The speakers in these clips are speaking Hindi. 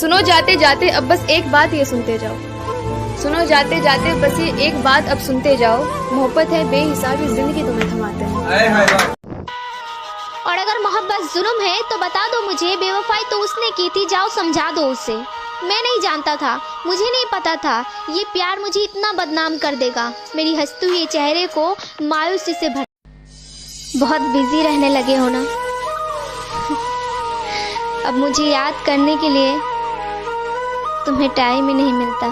सुनो जाते जाते अब बस एक बात ये सुनते जाओ, सुनो जाते जाते बस ये एक बात अब सुनते जाओ, मोहब्बत है बेहिसाब, इस जिंदगी तुम्हें थमाते हैं। और अगर मोहब्बत जुल्म है तो बता दो मुझे, बेवफाई तो उसने की थी, जाओ समझा दो उसे। मैं नहीं जानता था, मुझे नहीं पता था ये प्यार मुझे इतना बदनाम कर देगा। मेरी हंसते हुए चेहरे को मायूसी से भर। बहुत बिजी रहने लगे हो ना, अब मुझे याद करने के लिए तुम्हें टाइम ही नहीं मिलता।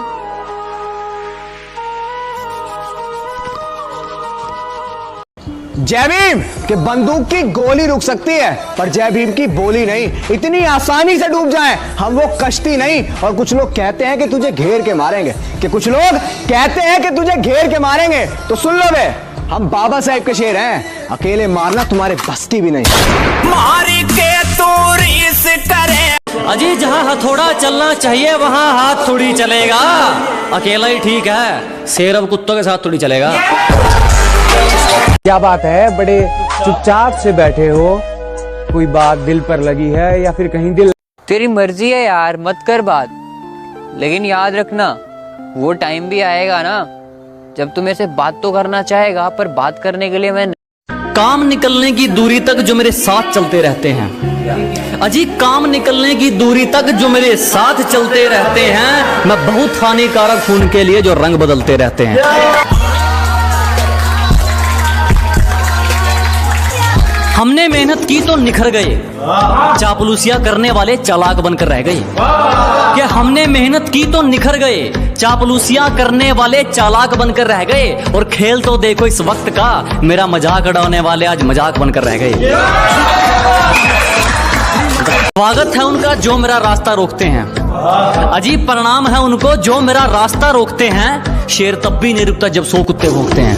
जय भीम के बंदूक की गोली रुक सकती है पर जय भीम की बोली नहीं, इतनी आसानी से डूब जाएं हम वो कश्ती नहीं। और कुछ लोग कहते हैं कि तुझे घेर के मारेंगे, कि कुछ लोग कहते हैं कि तुझे घेर के मारेंगे, तो सुन लो बे, हम बाबा साहेब के शेर हैं, अकेले मारना तुम्हारे बस की भी नहीं। मार के तो रीस करे अजी, जहाँ हथौड़ा चलना चाहिए वहाँ हाथ थोड़ी चलेगा, अकेला ही ठीक है, शेर अब कुत्तों के साथ थोड़ी चलेगा। क्या बात है, बड़े चुपचाप से बैठे हो, कोई बात दिल पर लगी है या फिर कहीं दिल? तेरी मर्जी है यार, मत कर बात, लेकिन याद रखना वो टाइम भी आएगा ना जब तुम ऐसे बात तो करना चाहेगा, पर बात करने के लिए मैं काम निकलने की दूरी तक जो मेरे साथ चलते रहते हैं, अजी काम निकलने की दूरी तक जो मेरे साथ चलते रहते हैं, मैं बहुत हानिकारक हूं उनके लिए जो रंग बदलते रहते हैं। हमने मेहनत की तो निखर गए, चापलूसियां करने वाले चालाक बनकर रह गए। कि हमने मेहनत की तो निखर गए, चापलूसियां करने वाले चालाक बनकर रह गए। और खेल तो देखो इस वक्त का, मेरा मजाक उड़ाने वाले आज मजाक बनकर रह गए। स्वागत है उनका जो मेरा रास्ता रोकते हैं, अजीब परिणाम है उनको जो मेरा रास्ता रोकते हैं। शेर तब भी नहीं रुकता जब 100 कुत्ते भौंकते हैं।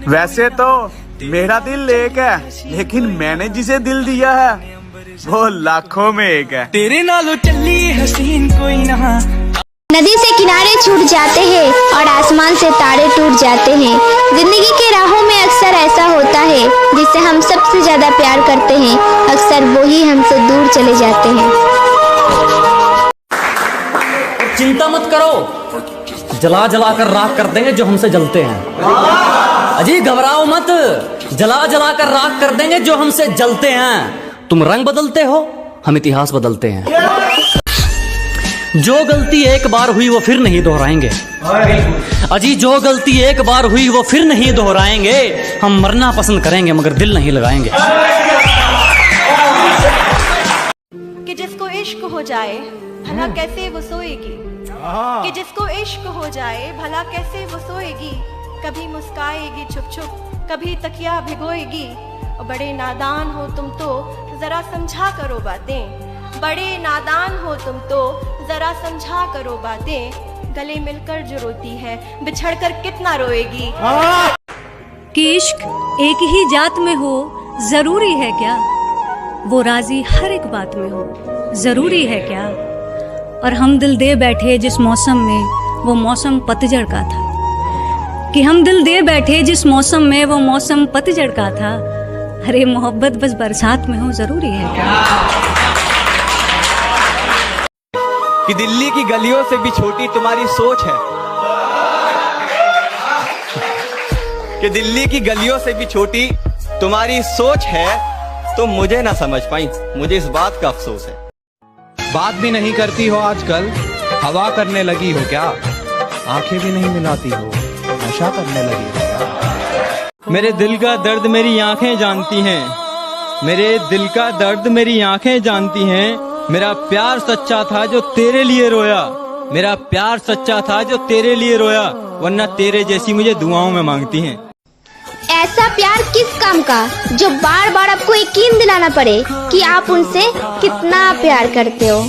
वैसे तो मेरा दिल एक है, लेकिन मैंने जिसे दिल दिया है वो लाखों में एक है। तेरे नालों चली हसीन कोई ना। नदी से किनारे छूट जाते हैं और आसमान से तारे टूट जाते हैं। जिंदगी के राहों में अक्सर ऐसा होता है, जिससे हम सबसे ज्यादा प्यार करते हैं, अक्सर वो ही हमसे दूर चले जाते हैं। चिंता मत करो, जला जला कर राख कर देंगे जो हमसे जलते हैं। अजी घबराओ मत, जला जला कर राख कर देंगे जो हमसे जलते हैं। तुम रंग बदलते हो, हम इतिहास बदलते हैं। जो गलती एक बार हुई वो फिर नहीं दोहराएंगे, अजी जो गलती एक बार हुई वो फिर नहीं दोहराएंगे। हम मरना पसंद करेंगे मगर दिल नहीं लगाएंगे। कि जिसको इश्क हो जाए भला कैसे वो सोएगी, कि जिसको इश्क हो जाए भला कैसे वो सोएगी। कभी मुस्काएगी छुप छुप, कभी तकिया भिगोएगी। और बड़े नादान हो तुम तो जरा समझा करो बातें, बड़े नादान हो तुम तो जरा समझा करो बातें। गले मिलकर जो रोती है बिछड़कर कितना रोएगी। कि इश्क एक ही जात में हो जरूरी है क्या, वो राजी हर एक बात में हो जरूरी है क्या। और हम दिल दे बैठे जिस मौसम में वो मौसम पतझड़ का था, कि हम दिल दे बैठे जिस मौसम में वो मौसम पतझड़ का था। अरे मोहब्बत बस बरसात में हो जरूरी है क्या। कि दिल्ली की गलियों से भी छोटी तुम्हारी सोच है, कि दिल्ली की गलियों से भी छोटी तुम्हारी सोच है। तुम मुझे ना समझ पाई, मुझे इस बात का अफसोस है। बात भी नहीं करती हो आजकल, हवा करने लगी हो क्या, आंखें भी नहीं मिलाती हो, नशा करने लगी हो क्या। मेरे दिल का दर्द मेरी आंखें जानती हैं, मेरे दिल का दर्द मेरी आंखें जानती हैं। मेरा प्यार सच्चा था जो तेरे लिए रोया, मेरा प्यार सच्चा था जो तेरे लिए रोया, वरना तेरे जैसी मुझे दुआओं में मांगती हैं। ऐसा प्यार किस काम का जो बार बार आपको यकीन दिलाना पड़े कि आप उनसे कितना प्यार करते हो।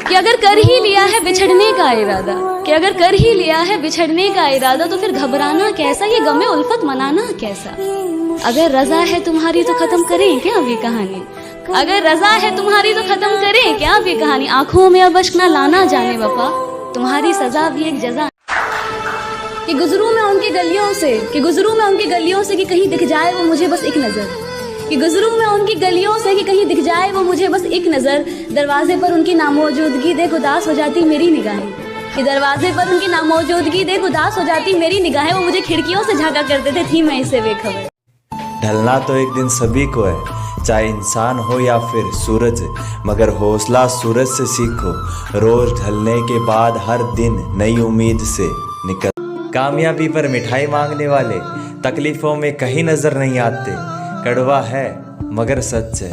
कि अगर कर ही लिया है बिछड़ने का इरादा, कि अगर कर ही लिया है बिछड़ने का इरादा, तो फिर घबराना कैसा, ये गमे उल्फत मनाना कैसा। अगर रजा है तुम्हारी तो खत्म करें क्या अब ये कहानी, अगर रजा है तुम्हारी तो खत्म करें क्या अब ये कहानी। आंखों में अब अश्क ना लाना जाने वफा, तुम्हारी सजा भी एक जजा। कि गुजरूं मैं उनकी गलियों से, कि गुजरूं मैं उनकी गलियों से, कि कहीं दिख जाए वो मुझे बस एक नजर, कि गुजरूं मैं उनकी गलियों से कि कहीं दिख जाए वो मुझे बस एक नज़र, दरवाजे पर उनकी नामौजूदगी देख उदास हो जाती मेरी निगाहें, कि दरवाजे पर उनकी नामौजूदगी देख उदास हो जाती मेरी निगाहें। वो मुझे खिड़कियों से झांका करते थे, थी मैं इससे बेखबर। ढलना तो एक दिन सभी को है, चाहे इंसान हो या फिर सूरज, मगर हौसला सूरज से सीखो। रोज ढलने के बाद हर दिन नई उम्मीद से निकल। कामयाबी पर मिठाई मांगने वाले तकलीफों में कहीं नजर नहीं आते। कड़वा है मगर सच है।